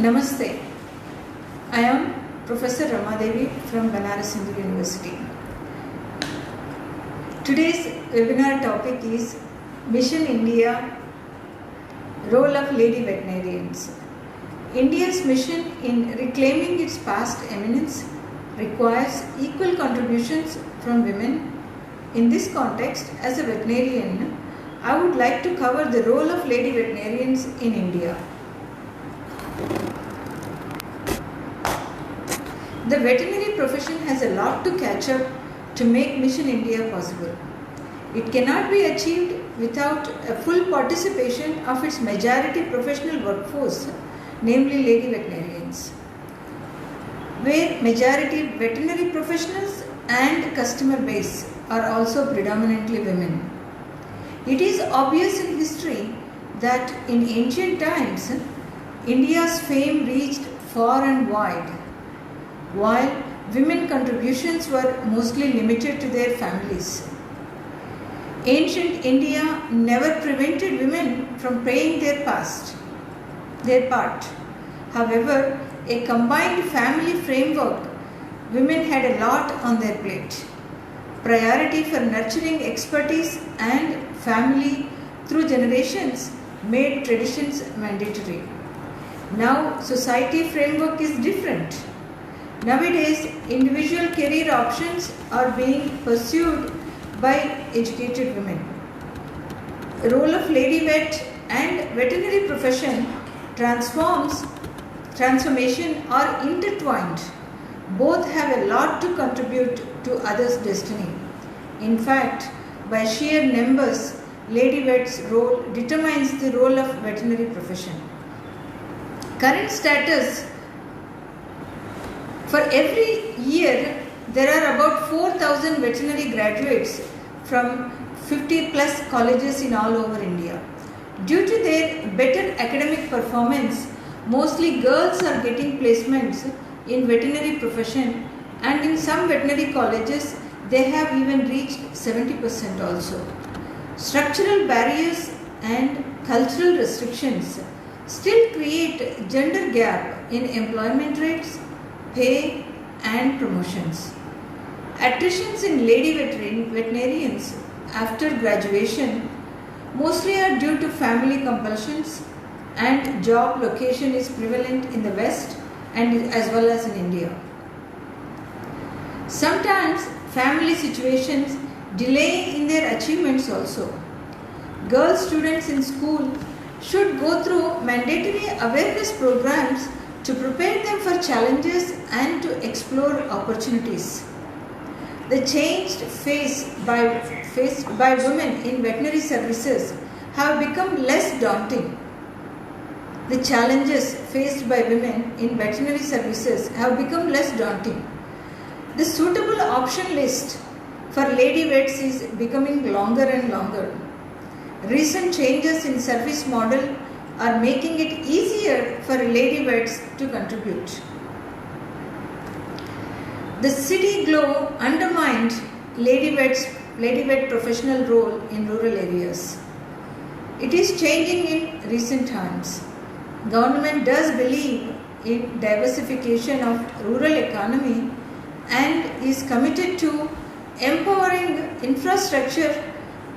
Namaste. I am Professor Ramadevi from Banaras Hindu University. Today's webinar topic is Mission India, Role of Lady Veterinarians. India's mission in reclaiming its past eminence requires equal contributions from women. In this context, as a veterinarian, I would like to cover the role of lady veterinarians in India. The veterinary profession has a lot to catch up to make Mission India possible. It cannot be achieved without a full participation of its majority professional workforce, namely lady veterinarians, where majority veterinary professionals and customer base are also predominantly women. It is obvious in history that in ancient times, India's fame reached far and wide, while women contributions were mostly limited to their families. Ancient India never prevented women from playing their part. However, a combined family framework, women had a lot on their plate. Priority for nurturing expertise and family through generations made traditions mandatory. Now, society framework is different. Nowadays, individual career options are being pursued by educated women. The role of lady vet and veterinary profession transformation are intertwined. Both have a lot to contribute to others' destiny. In fact, by sheer numbers, lady vet's role determines the role of veterinary profession. Current status: for every year, there are about 4,000 veterinary graduates from 50 plus colleges in all over India. Due to their better academic performance, mostly girls are getting placements in veterinary profession, and in some veterinary colleges, they have even reached 70% also. Structural barriers and cultural restrictions still create gender gap in employment rates, pay and promotions. Attritions in lady veterinarians after graduation mostly are due to family compulsions, and job location is prevalent in the West and as well as in India. Sometimes family situations delay in their achievements also. Girl students in school should go through mandatory awareness programs to prepare them for challenges and to explore opportunities. The changed faced by women in veterinary services have become less daunting. The challenges faced by women in veterinary services have become less daunting. The suitable option list for lady vets is becoming longer and longer. Recent changes in service model are making it easier for lady vets to contribute. The city glow undermined lady vet professional role in rural areas. It is changing in recent times. Government does believe in diversification of rural economy and is committed to empowering infrastructure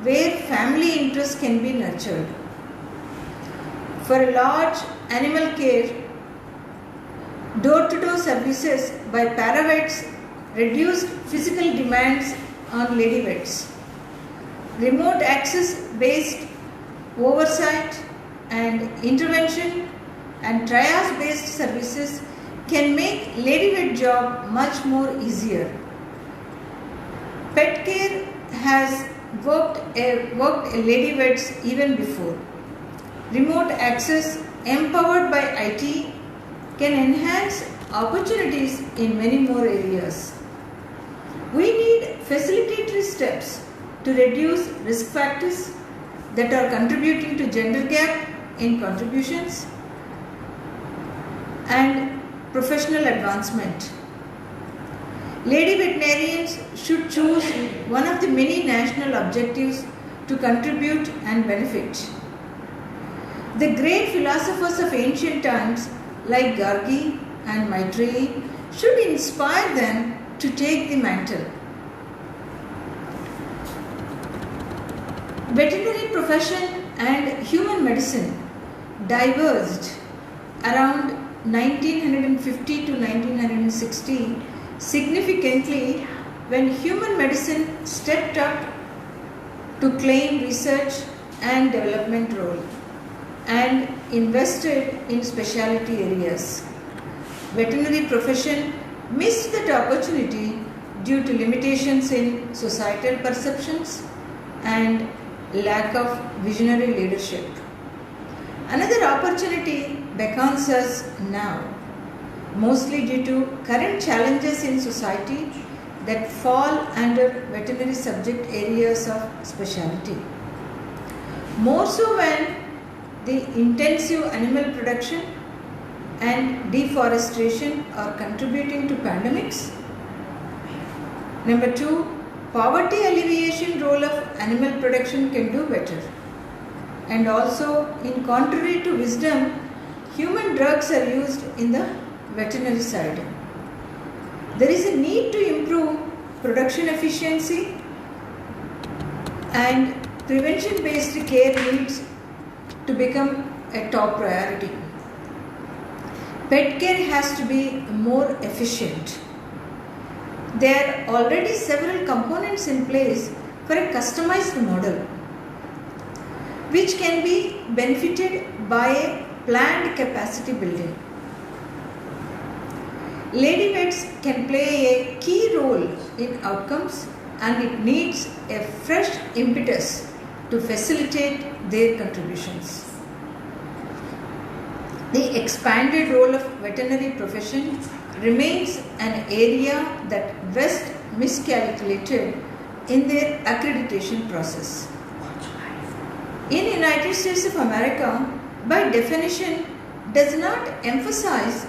where family interests can be nurtured. For large animal care, door-to-door services by paravets reduced physical demands on lady vets. Remote access-based oversight and intervention and triage-based services can make lady vet job much more easier. Pet care has worked lady vets even before. Remote access empowered by IT can enhance opportunities in many more areas. We need facilitatory steps to reduce risk factors that are contributing to gender gap in contributions and professional advancement. Lady veterinarians should choose one of the many national objectives to contribute and benefit. The great philosophers of ancient times like Gargi and Maitreyi should inspire them to take the mantle. Veterinary profession and human medicine diverged around 1950 to 1960 significantly when human medicine stepped up to claim research and development role and invested in specialty areas. Veterinary profession missed that opportunity due to limitations in societal perceptions and lack of visionary leadership. Another opportunity beckons us now, mostly due to current challenges in society that fall under veterinary subject areas of specialty. More so when the intensive animal production and deforestation are contributing to pandemics. Number 2, poverty alleviation role of animal production can do better. And also, in contrary to wisdom, human drugs are used in the veterinary side. There is a need to improve production efficiency and prevention-based care needs to become a top priority. Pet care has to be more efficient. There are already several components in place for a customized model, which can be benefited by a planned capacity building. Lady vets can play a key role in outcomes, and it needs a fresh impetus to facilitate their contributions. The expanded role of veterinary profession remains an area that West miscalculated in their accreditation process. In United States of America, by definition, does not emphasize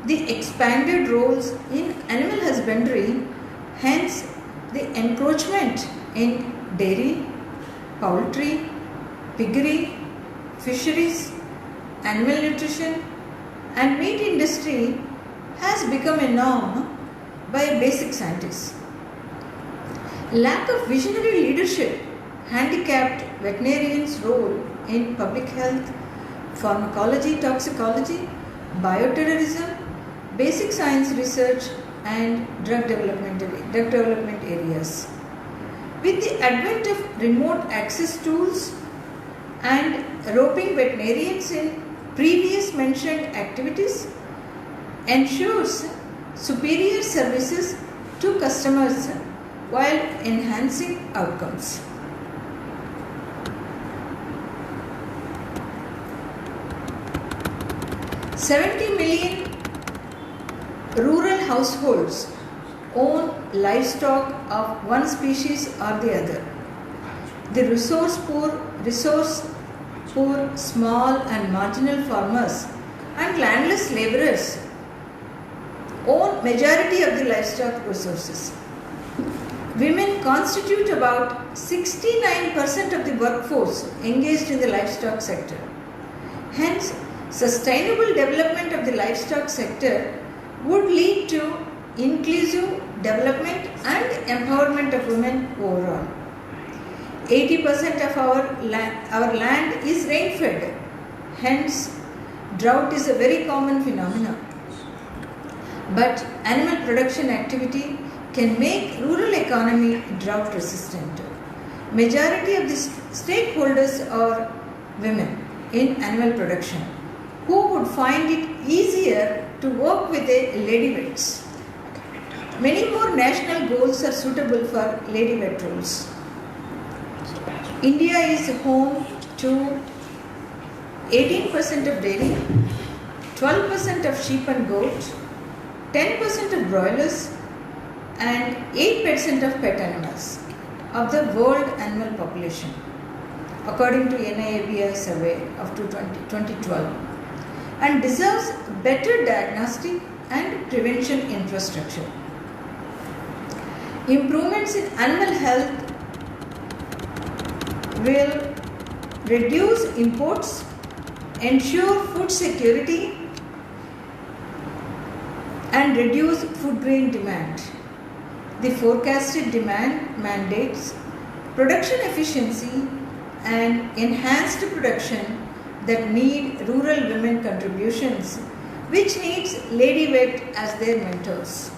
the expanded roles in animal husbandry, hence the encroachment in dairy, poultry, piggery, fisheries, animal nutrition and meat industry has become a norm by basic scientists. Lack of visionary leadership handicapped veterinarians' role in public health, pharmacology, toxicology, bioterrorism, basic science research and drug development areas. With the advent of remote access tools and roping veterinarians in previous mentioned activities ensures superior services to customers while enhancing outcomes. $70 million rural households own livestock of one species or the other. The resource poor, small and marginal farmers and landless laborers own majority of the livestock resources. Women constitute about 69% of the workforce engaged in the livestock sector. Hence, sustainable development of the livestock sector would lead to inclusive development and empowerment of women overall. 80% of our land is rain-fed. Hence, drought is a very common phenomenon. But animal production activity can make rural economy drought resistant. Majority of the stakeholders are women in animal production who would find it easier to work with the lady vets. Many more national goals are suitable for lady vet roles. India is home to 18% of dairy, 12% of sheep and goat, 10% of broilers and 8% of pet animals of the world animal population, according to NIABI survey of 2012, and deserves better diagnostic and prevention infrastructure. Improvements in animal health will reduce imports, ensure food security, and reduce food grain demand. The forecasted demand mandates production efficiency and enhanced production that need rural women contributions, which needs Lady Vet as their mentors.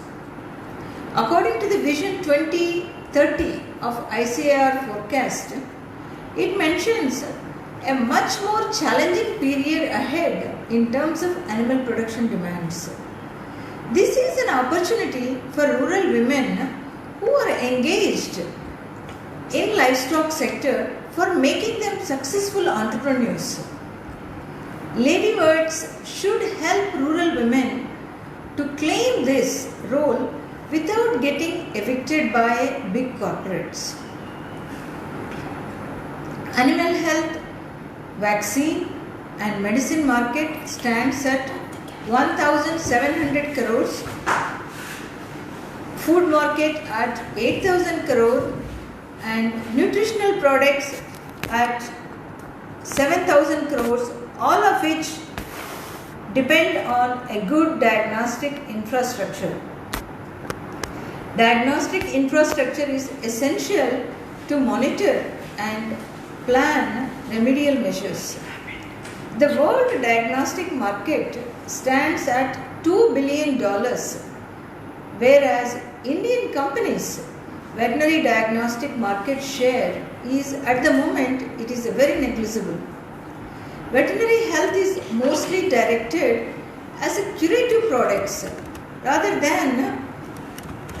According to the Vision 2030 of ICAR forecast, it mentions a much more challenging period ahead in terms of animal production demands. This is an opportunity for rural women who are engaged in livestock sector for making them successful entrepreneurs. Lady Birds should help rural women to claim this role without getting evicted by big corporates. Animal health, vaccine and medicine market stands at 1,700 crores, food market at 8,000 crore and nutritional products at 7,000 crores, all of which depend on a good diagnostic infrastructure. Diagnostic infrastructure is essential to monitor and plan remedial measures. The world diagnostic market stands at $2 billion, whereas Indian companies' veterinary diagnostic market share is at the moment it is very negligible. Veterinary health is mostly directed as a curative products rather than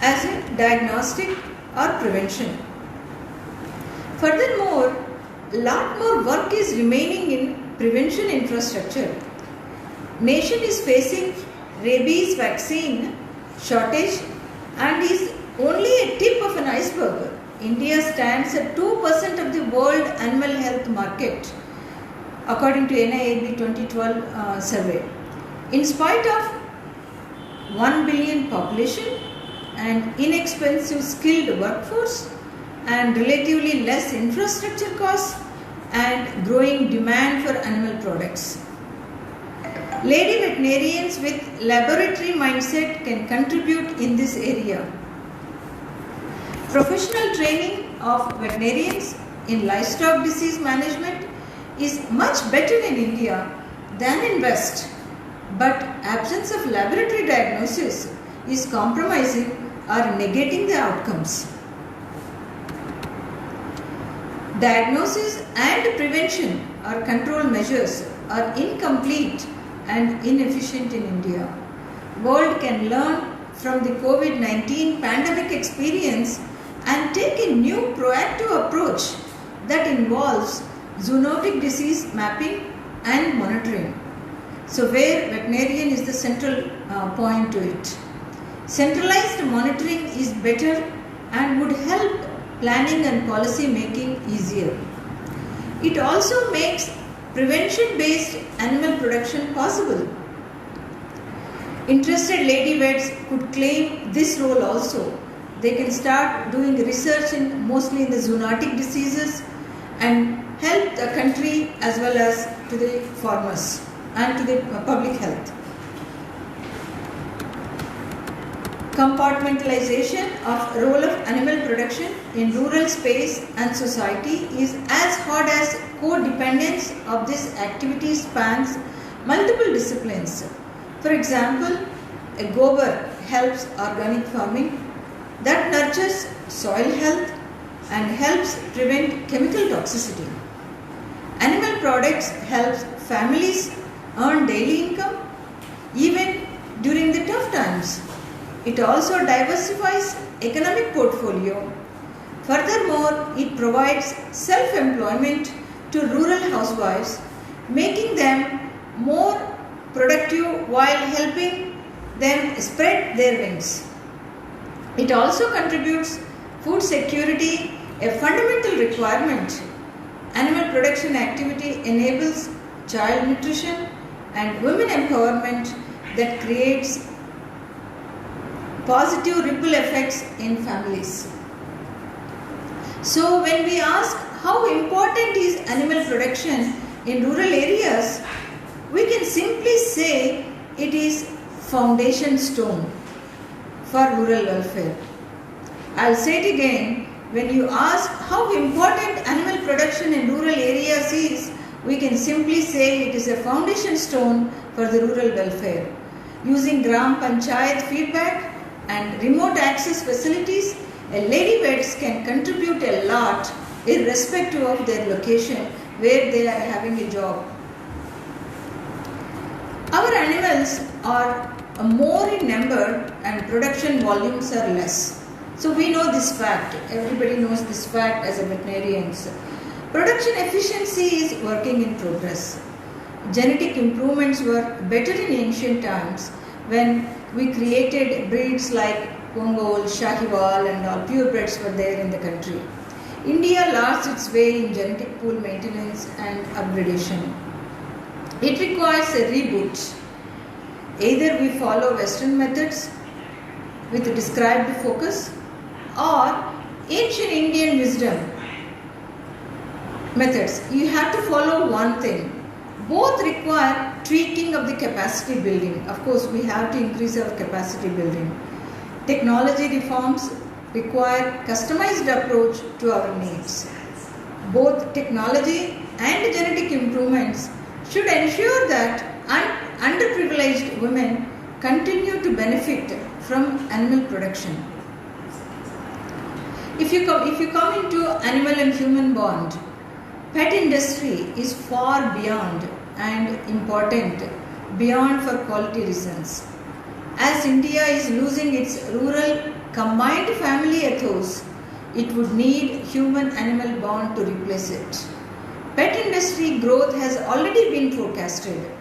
as a diagnostic or prevention. Furthermore, a lot more work is remaining in prevention infrastructure. Nation is facing rabies vaccine shortage and is only a tip of an iceberg. India stands at 2% of the world animal health market, according to NIAB 2012 survey. In spite of 1 billion population and inexpensive skilled workforce and relatively less infrastructure costs and growing demand for animal products, lady veterinarians with laboratory mindset can contribute in this area. Professional training of veterinarians in livestock disease management is much better in India than in West, but absence of laboratory diagnosis is compromising or negating the outcomes. Diagnosis and prevention or control measures are incomplete and inefficient in India. World can learn from the COVID-19 pandemic experience and take a new proactive approach that involves zoonotic disease mapping and monitoring. So where veterinarian is the central point to it. Centralized monitoring is better and would help planning and policy making easier. It also makes prevention-based animal production possible. Interested lady vets could claim this role also. They can start doing research mostly in the zoonotic diseases and help the country as well as to the farmers and to the public health. Compartmentalization of role of animal production in rural space and society is as hard as codependence of this activity spans multiple disciplines. For example, a gobar helps organic farming that nurtures soil health and helps prevent chemical toxicity. Animal products helps families earn daily income even during the tough times. It also diversifies economic portfolio. Furthermore, it provides self-employment to rural housewives, making them more productive while helping them spread their wings. It also contributes food security, a fundamental requirement. Animal production activity enables child nutrition and women empowerment that creates positive ripple effects in families. So when we ask how important is animal production in rural areas, we can simply say it is foundation stone for rural welfare. I'll say it again, when you ask how important animal production in rural areas is, we can simply say it is a foundation stone for the rural welfare. Using Gram Panchayat feedback and remote access facilities, a lady vets can contribute a lot irrespective of their location where they are having a job. Our animals are more in number and production volumes are less. So we know this fact. Everybody knows this fact as a veterinarians. Production efficiency is working in progress. Genetic improvements were better in ancient times when we created breeds like Ongole, Shahiwal and all purebreds were there in the country. India lost its way in genetic pool maintenance and upgradation. It requires a reboot. Either we follow Western methods with described focus or ancient Indian wisdom methods. You have to follow one thing. Both require tweaking of the capacity building. Of course, we have to increase our capacity building. Technology reforms require customized approach to our needs. Both technology and genetic improvements should ensure that underprivileged women continue to benefit from animal production. If you come into animal and human bond, pet industry is far beyond and important beyond for quality reasons. As India is losing its rural combined family ethos, it would need human-animal bond to replace it. Pet industry growth has already been forecasted.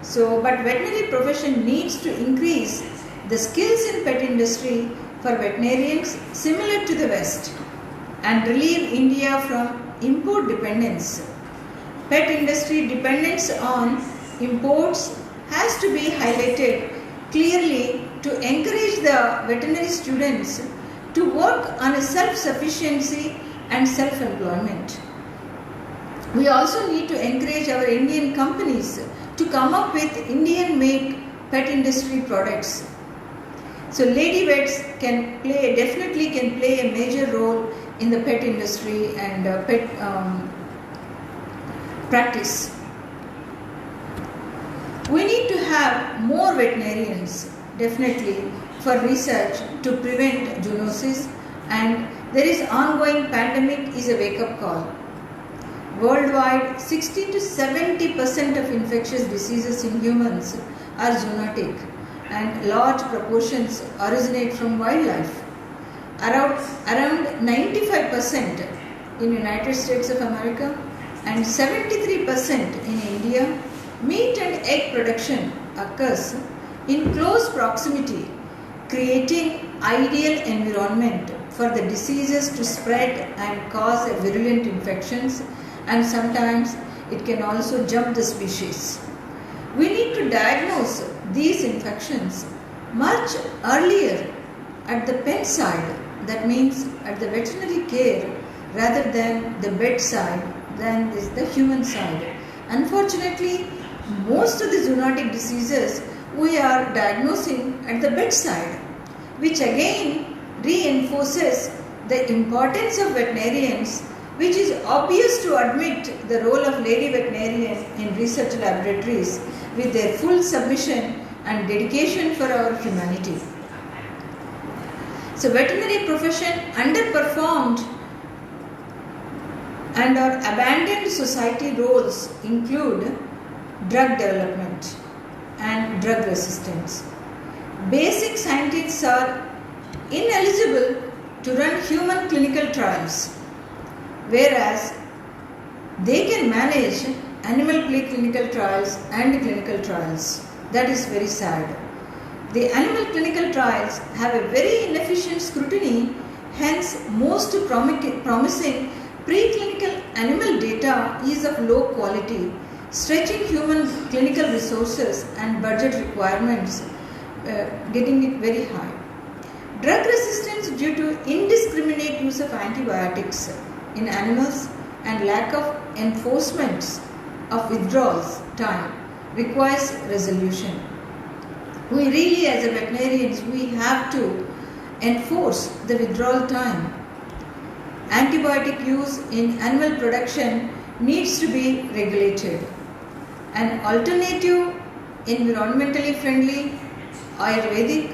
But veterinary profession needs to increase the skills in pet industry for veterinarians similar to the West and relieve India from import dependence. Pet industry dependence on imports has to be highlighted clearly to encourage the veterinary students to work on a self-sufficiency and self-employment. We also need to encourage our Indian companies to come up with Indian-made pet industry products. So lady vets definitely can play a major role in the pet industry and pet practice. We need to have more veterinarians definitely for research to prevent zoonosis, and there is ongoing pandemic is a wake-up call. Worldwide, 60 to 70% of infectious diseases in humans are zoonotic and large proportions originate from wildlife. Around 95% in United States of America and 73% in India, meat and egg production occurs in close proximity, creating ideal environment for the diseases to spread and cause virulent infections, and sometimes it can also jump the species. We need to diagnose these infections much earlier at the pen side, that means at the veterinary care rather than the bedside, than the human side. Unfortunately, most of the zoonotic diseases we are diagnosing at the bedside, which again reinforces the importance of veterinarians, which is obvious to admit the role of lady veterinarian in research laboratories with their full submission and dedication for our humanity. So veterinary profession underperformed and our abandoned society roles include drug development and drug resistance. Basic scientists are ineligible to run human clinical trials, whereas they can manage animal clinical trials and clinical trials. That is very sad. The animal clinical trials have a very inefficient scrutiny, hence most promising preclinical animal data is of low quality, stretching human clinical resources and budget requirements, getting it very high. Drug resistance due to indiscriminate use of antibiotics in animals and lack of enforcement of withdrawals time requires resolution. We really, as a veterinarians, we have to enforce the withdrawal time. Antibiotic use in animal production needs to be regulated. An alternative, environmentally friendly, Ayurvedic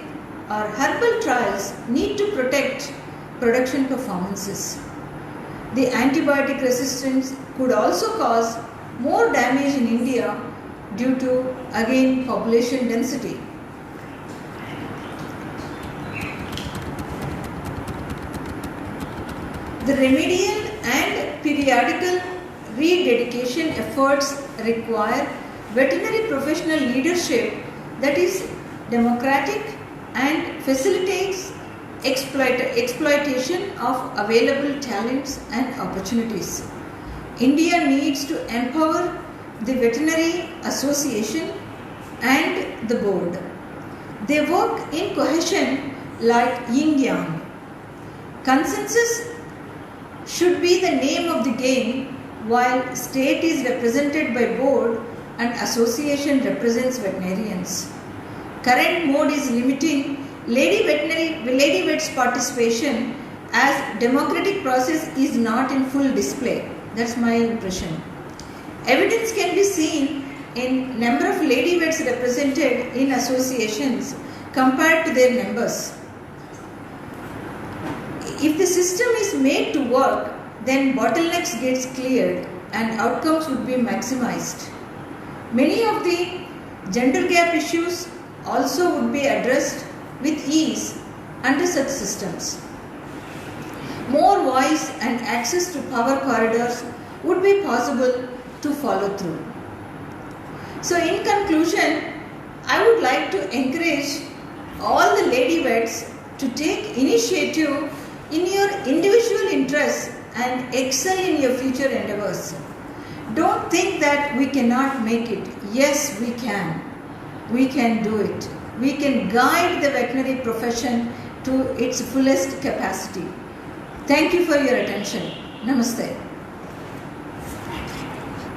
or herbal trials need to protect production performances. The antibiotic resistance could also cause more damage in India due to, again, population density. The remedial and periodical rededication efforts require veterinary professional leadership that is democratic and facilitates exploitation of available talents and opportunities. India needs to empower the Veterinary Association and the board. They work in cohesion like yin-yang. Consensus should be the name of the game, while state is represented by board and association represents veterinarians. Current mode is limiting lady vets participation as democratic process is not in full display. That's my impression. Evidence can be seen in number of lady vets represented in associations compared to their members. If the system is made to work, then bottlenecks gets cleared and outcomes would be maximized. Many of the gender gap issues also would be addressed with ease under such systems. More voice and access to power corridors would be possible to follow through. So in conclusion, I would like to encourage all the lady vets to take initiative in your individual interests and excel in your future endeavors. Don't think that we cannot make it. Yes, we can. We can do it. We can guide the veterinary profession to its fullest capacity. Thank you for your attention. Namaste.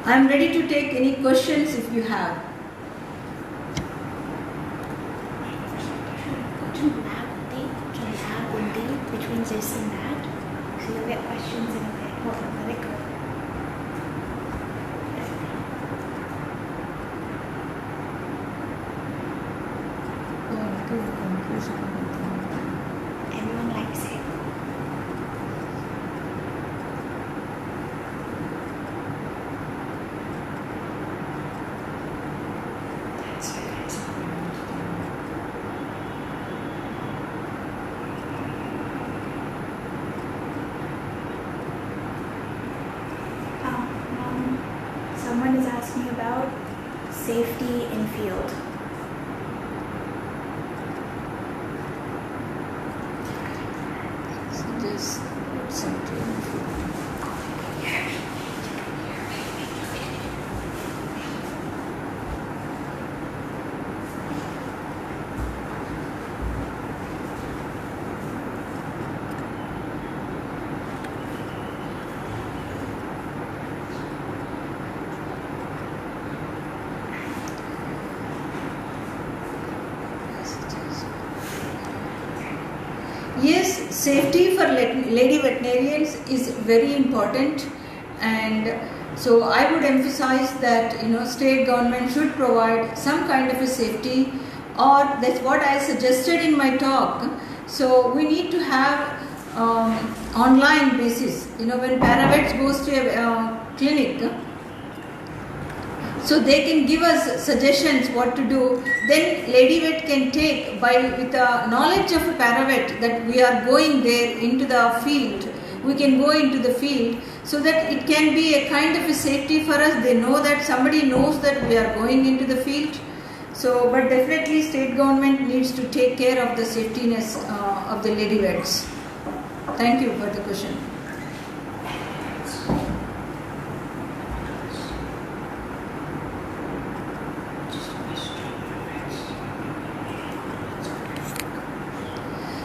I am ready to take any questions if you have. Between this and that, so you'll get questions in a bit. Hold on, let it go. Everyone likes it. That's good. Someone is asking about safety in field. So just put something. Yes, safety for lady veterinarians is very important, and so I would emphasize that state government should provide some kind of a safety, or that's what I suggested in my talk. So we need to have online basis. When paravets goes to a clinic, so they can give us suggestions what to do. Then lady vet can take with the knowledge of a paravet that we are going there into the field. We can go into the field so that it can be a kind of a safety for us. They know that somebody knows that we are going into the field. So, but definitely state government needs to take care of the safetiness of the lady vets. Thank you for the question.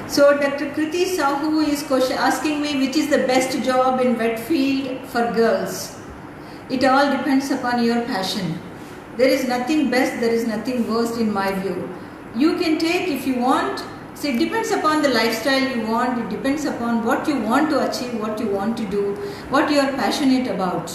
So Dr. Kriti Sahu is asking me which is the best job in vet field for girls. It all depends upon your passion. There is nothing best, there is nothing worst in my view. You can take if you want. So it depends upon the lifestyle you want, it depends upon what you want to achieve, what you want to do, what you are passionate about.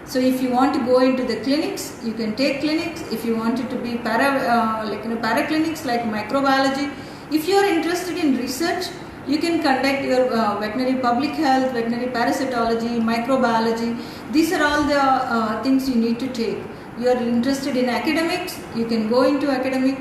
So if you want to go into the clinics, you can take clinics. If you want it to be paraclinics like microbiology, if you are interested in research, you can conduct your veterinary public health, veterinary parasitology, microbiology. These are all the things you need to take. You are interested in academics, you can go into academic.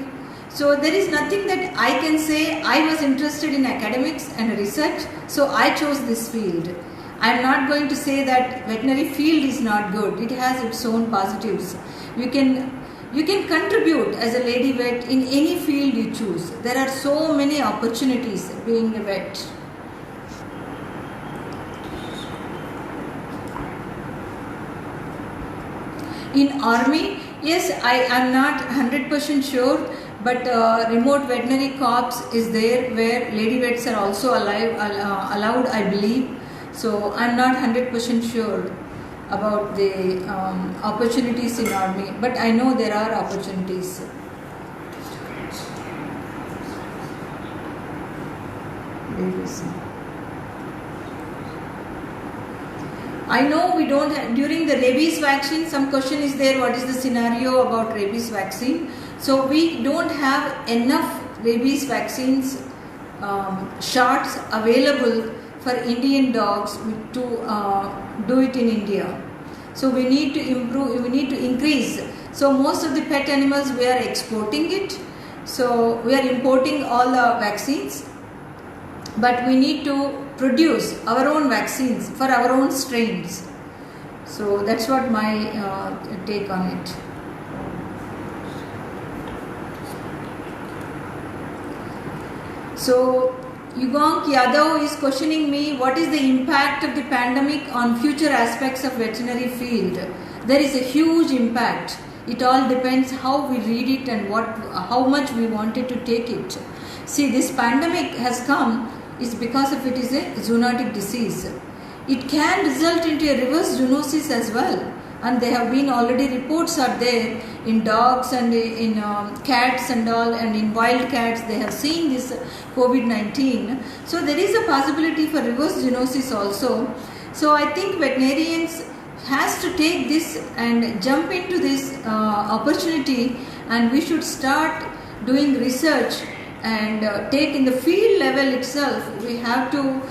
So there is nothing that I can say I was interested in academics and research, so I chose this field. I am not going to say that veterinary field is not good. It has its own positives. You can contribute as a lady vet in any field you choose. There are so many opportunities being a vet. In army, yes, I am not 100% sure, but remote veterinary corps is there where lady vets are also allowed, I believe. So I am not 100% sure about the opportunities in army, but I know there are opportunities. I know we don't have, during the rabies vaccine, some question is there, what is the scenario about rabies vaccine? So we don't have enough rabies vaccines shots available for Indian dogs to do it in India. So we need to improve, we need to increase. So most of the pet animals we are exporting it. So we are importing all the vaccines, but we need to produce our own vaccines for our own strains. So that's what my take on it. So Yugong Yadav is questioning me, what is the impact of the pandemic on future aspects of veterinary field? There is a huge impact. It all depends how we read it and how much we wanted to take it. See, this pandemic has come is because of it is a zoonotic disease. It can result into a reverse zoonosis as well, and there have been already reports are there in dogs and in cats and all, and in wild cats they have seen this COVID-19. So there is a possibility for reverse zoonosis also. So I think veterinarians has to take this and jump into this opportunity, and we should start doing research and take in the field level itself. We have to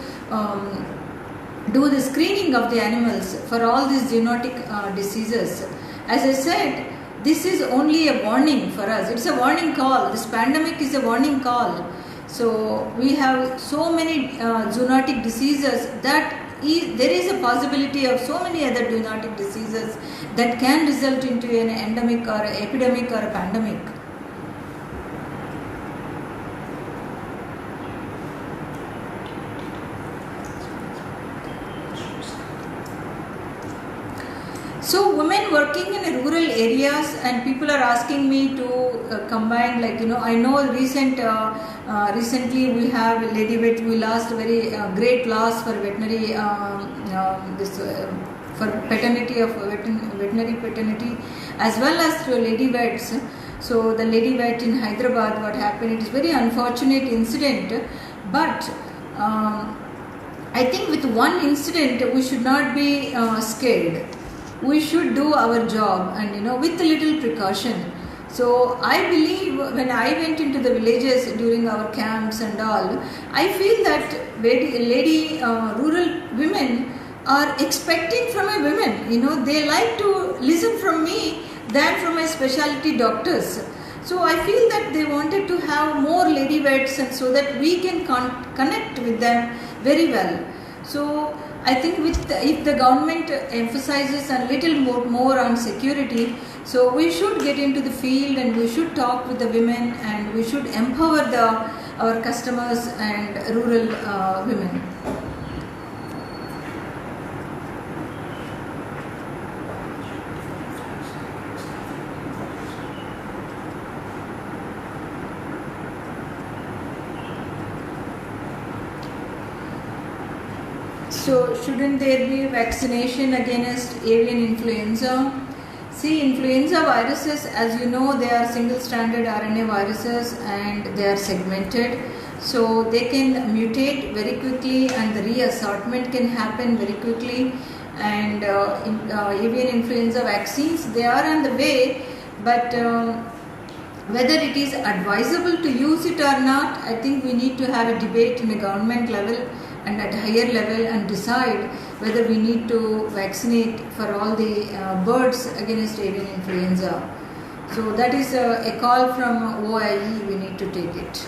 do the screening of the animals for all these zoonotic diseases. As I said, this is only a warning for us. It's a warning call. This pandemic is a warning call. So we have so many zoonotic diseases that there is a possibility of so many other zoonotic diseases that can result into an endemic or an epidemic or a pandemic. So women working in rural areas, and people are asking me to combine, like, I know recently we have Lady Vet, we lost a very great loss for veterinary, for paternity of veterinary paternity as well as to Lady Vets. So the Lady Vet in Hyderabad, what happened, it is very unfortunate incident, but I think with one incident we should not be scared. We should do our job, and with a little precaution. So I believe when I went into the villages during our camps and all, I feel that rural women are expecting from a women, they like to listen from me than from my specialty doctors. So I feel that they wanted to have more lady vets, and so that we can connect with them very well. So I think if the government emphasizes a little more on security, so we should get into the field and we should talk with the women, and we should empower our customers and rural women. So shouldn't there be vaccination against avian influenza? See, influenza viruses, as you know, they are single-stranded RNA viruses and they are segmented. So they can mutate very quickly and the reassortment can happen very quickly. And avian influenza vaccines, they are on the way, but whether it is advisable to use it or not, I think we need to have a debate in a government level and at higher level and decide whether we need to vaccinate for all the birds against avian influenza. So that is a call from OIE, we need to take it.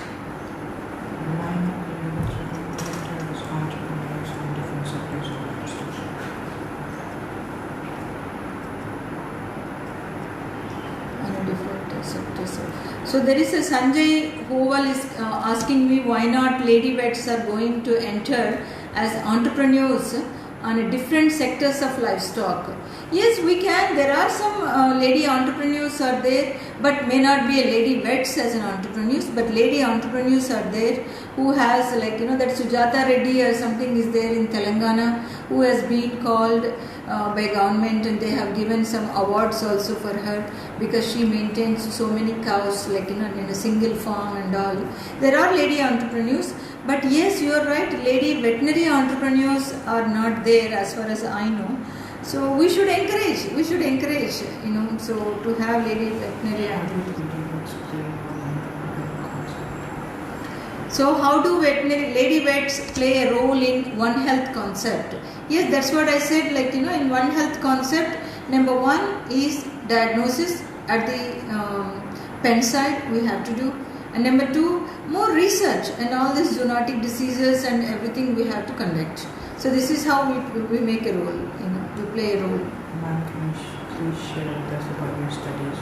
So there is a Sanjay Hoval is asking me why not lady vets are going to enter as entrepreneurs on a different sectors of livestock. Yes, we can. There are some lady entrepreneurs are there, but may not be a lady vets as an entrepreneurs, but lady entrepreneurs are there who has like that Sujata Reddy or something is there in Telangana who has been called by government and they have given some awards also for her because she maintains so many cows like in a single farm and all. There are lady entrepreneurs, but yes, you are right, lady veterinary entrepreneurs are not there as far as I know. So we should encourage, so to have lady veterinary entrepreneurs. So how do lady vets play a role in One Health concept? Yes, that's what I said, in One Health concept, number one is diagnosis at the pen side we have to do. And number two, more research and all these zoonotic diseases and everything we have to conduct. So this is how we make a role, we play a role. Ma'am, can you please share with us about your studies?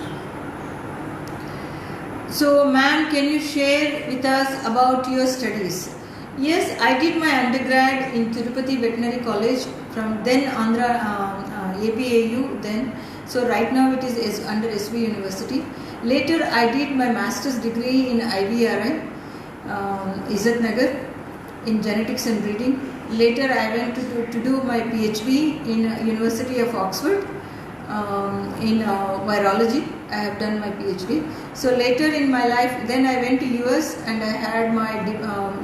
So, ma'am, can you share with us about your studies? Yes, I did my undergrad in Tirupati Veterinary College from then Andhra APAU then. So right now it is under SV University. Later I did my master's degree in IVRI, Izzat Nagar, in genetics and breeding. Later I went to do my PhD in University of Oxford in virology. I have done my PhD. So later in my life, then I went to US and I had my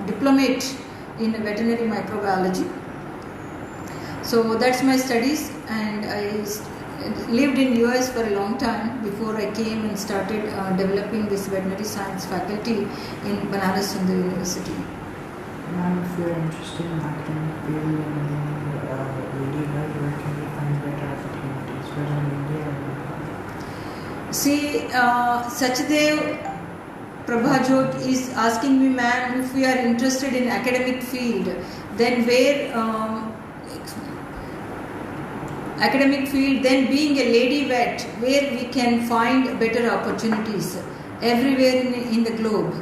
diplomate in veterinary microbiology. So that's my studies, and I lived in US for a long time before I came and started developing this veterinary science faculty in Banaras Hindu University. Ma'am, if you are interested in academic field and lady vet, where can we find better opportunities, whether in India or abroad? See, Sachdev Prabhajot is asking me, ma'am, if we are interested in academic field, then where academic field, then being a lady vet, where we can find better opportunities everywhere in the globe,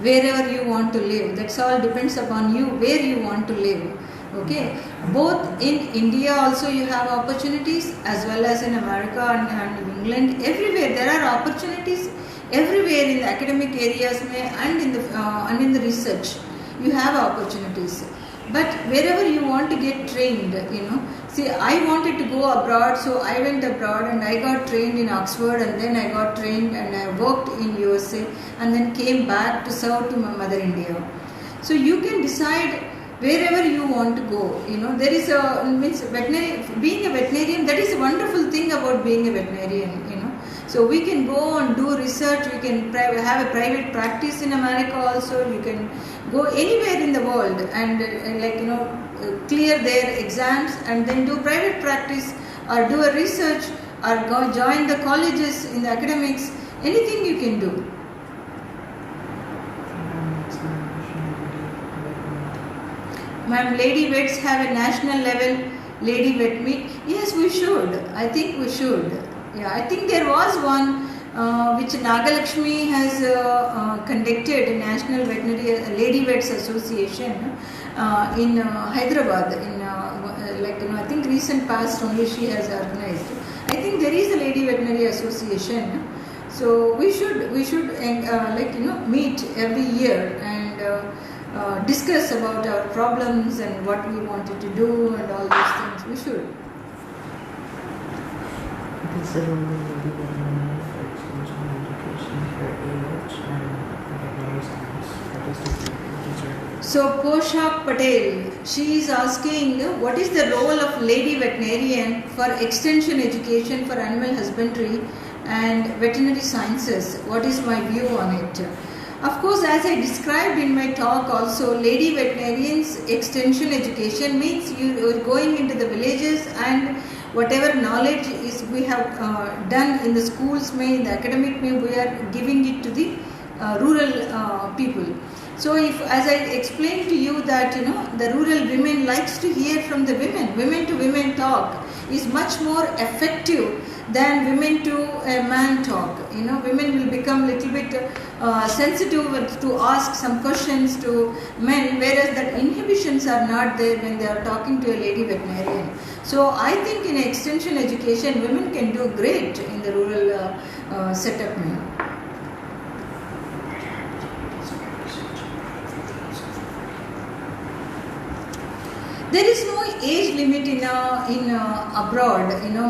wherever you want to live. That's all depends upon you, where you want to live. Okay, both in India also you have opportunities, as well as in America and England. Everywhere there are opportunities. Everywhere in the academic areas and in the research, you have opportunities. But wherever you want to get trained, See, I wanted to go abroad, so I went abroad and I got trained in Oxford, and then I got trained and I worked in USA, and then came back to serve to my mother India. So you can decide wherever you want to go. There is being a veterinarian, that is a wonderful thing about being a veterinarian. So we can go and do research, we can have a private practice in America also, you can go anywhere in the world and clear their exams and then do private practice or do a research or go join the colleges in the academics, anything you can do. Ma'am, lady vets have a national level lady vet meet. Yes, we should. I think we should. Yeah, I think there was one which Nagalakshmi has conducted, a National Veterinary Lady Vets Association in Hyderabad. I think recent past only she has organized. I think there is a Lady Veterinary Association. So we should meet every year and discuss about our problems and what we wanted to do and all these things. We should. is the role of lady veterinarian for extension education for AH and veterinary science statistics teacher? So Poshak Patel, she is asking what is the role of lady veterinarian for extension education for animal husbandry and veterinary sciences. What is my view on it? Of course, as I described in my talk also, lady veterinarians extension education means you are going into the villages and whatever knowledge is we have done in the schools, in the academic, we are giving it to the rural people. So if, as I explained to you that the rural women likes to hear from the women to women talk is much more effective than women to a man talk. Women will become little bit sensitive to ask some questions to men, whereas that inhibitions are not there when they are talking to a lady veterinarian. So I think in extension education, women can do great in the rural setup now. There is no age limit in abroad.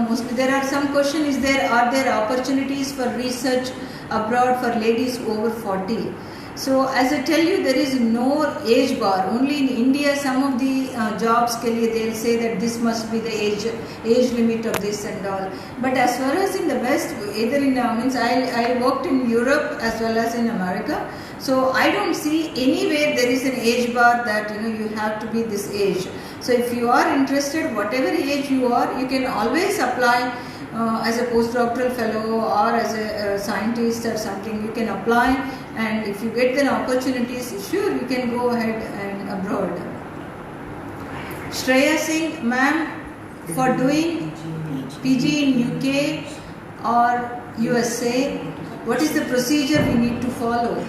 Mostly there are some question is there, are there opportunities for research abroad for ladies over 40? So as I tell you, there is no age bar. Only in India, some of the jobs ke liye they'll say that this must be the age limit of this and all. But as far as in the West, either in I worked in Europe as well as in America. So I don't see anywhere there is an age bar that you have to be this age. So if you are interested, whatever age you are, you can always apply as a postdoctoral fellow or as a scientist or something. You can apply, and if you get the opportunities, sure, you can go ahead and abroad. Shreya Singh, ma'am, for doing PG in UK or USA, what is the procedure we need to follow?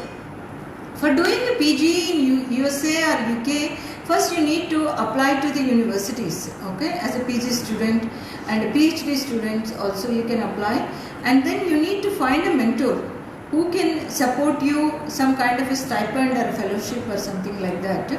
For doing a PG in USA or UK, first you need to apply to the universities, okay, as a PG student, and a PhD student also you can apply, and then you need to find a mentor who can support you some kind of a stipend or a fellowship or something like that.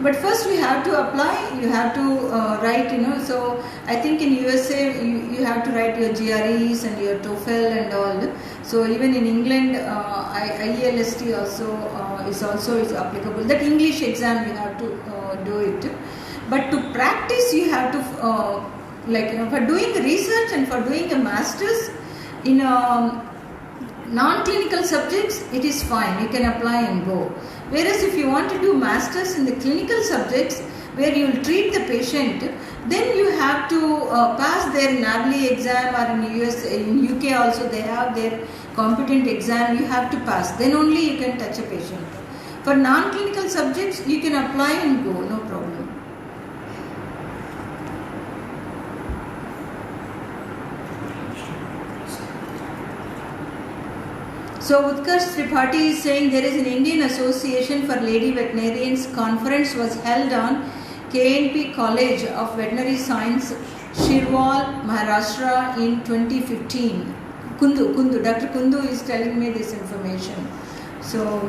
But first you have to apply, you have to write, so I think in USA you have to write your GREs and your TOEFL and all. So even in England, IELST also is applicable. That English exam you have to do it. But to practice you have to, for doing research and for doing a master's in non-clinical subjects, it is fine, you can apply and go. Whereas if you want to do masters in the clinical subjects where you will treat the patient, then you have to pass their NAVLE exam, or in UK also they have their competent exam, you have to pass, then only you can touch a patient. For non-clinical subjects, you can apply and go, no problem. So Utkarsh Tripathi is saying there is an Indian Association for Lady Veterinarians conference was held on KNP College of Veterinary Science, Shirwal, Maharashtra in 2015. Kundu, Dr. Kundu is telling me this information. So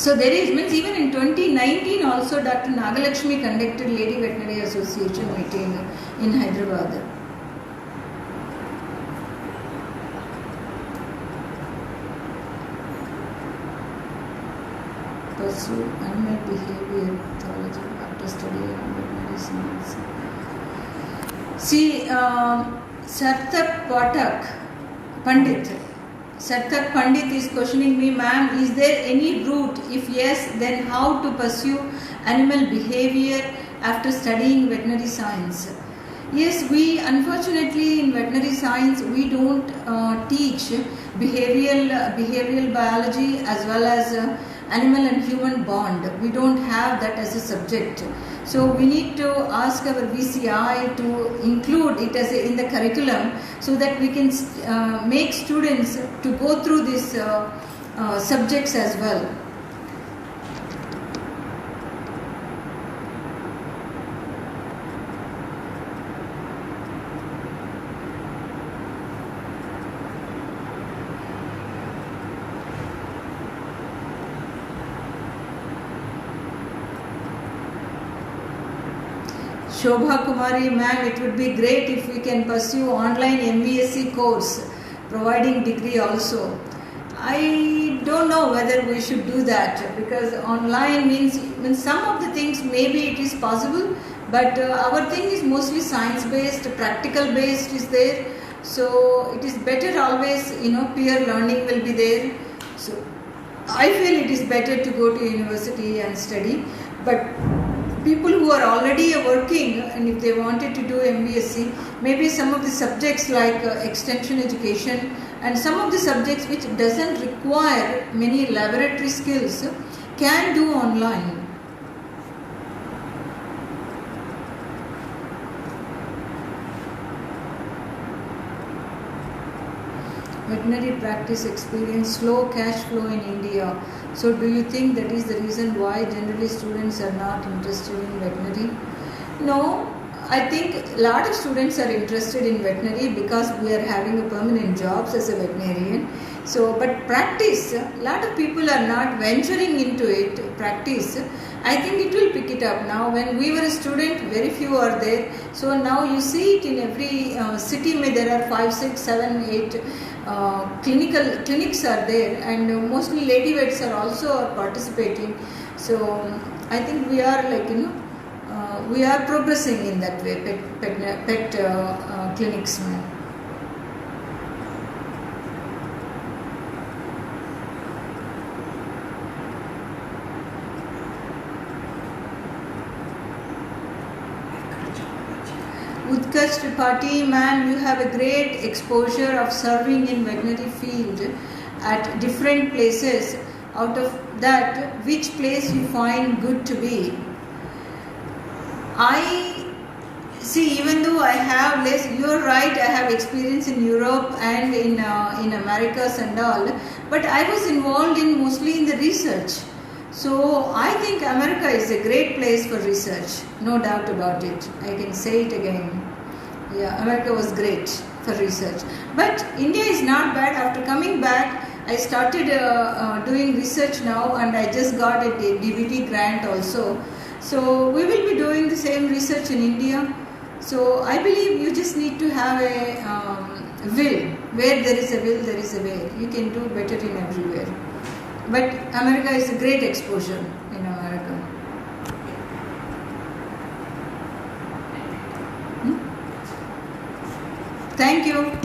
there is, means even in 2019 also Dr. Nagalakshmi conducted Lady Veterinary Association meeting in Hyderabad. Pursue animal behavior pathology after studying veterinary science. See, Sarthak Pandit is questioning me, ma'am, is there any route? If yes, then how to pursue animal behavior after studying veterinary science? Yes, we unfortunately in veterinary science we don't teach behavioral biology as well as animal and human bond. We don't have that as a subject. So we need to ask our VCI to include it as in the curriculum so that we can make students to go through these subjects as well. Shobha Kumari, ma'am, it would be great if we can pursue online MBSc course, providing degree also. I don't know whether we should do that, because online means some of the things maybe it is possible, but our thing is mostly science based, practical based is there. So it is better always, peer learning will be there. So I feel it is better to go to university and study. But people who are already working, and if they wanted to do MBSc, maybe some of the subjects like extension education and some of the subjects which doesn't require many laboratory skills can do online. Veterinary practice experience slow cash flow in India. So do you think that is the reason why generally students are not interested in veterinary? No, I think a lot of students are interested in veterinary because we are having a permanent jobs as a veterinarian. So, but practice, a lot of people are not venturing into it, practice. I think it will pick it up now. When we were a student, very few are there. So now you see it in every city, there are 5, 6, 7, 8 clinics are there, and mostly lady vets are also participating. So I think we are we are progressing in that way, pet clinics. Utkarsh Tripathi, ma'am, you have a great exposure of serving in veterinary field at different places. Out of that, which place you find good to be? I see, even though I have less, you're right, I have experience in Europe and in Americas and all, but I was involved in mostly in the research. So I think America is a great place for research, no doubt about it. I can say it again. Yeah, America was great for research. But India is not bad. After coming back, I started doing research now, and I just got a DBT grant also. So we will be doing the same research in India. So I believe you just need to have a will. Where there is a will, there is a way. You can do better in everywhere. But America is a great exposure in America. Thank you.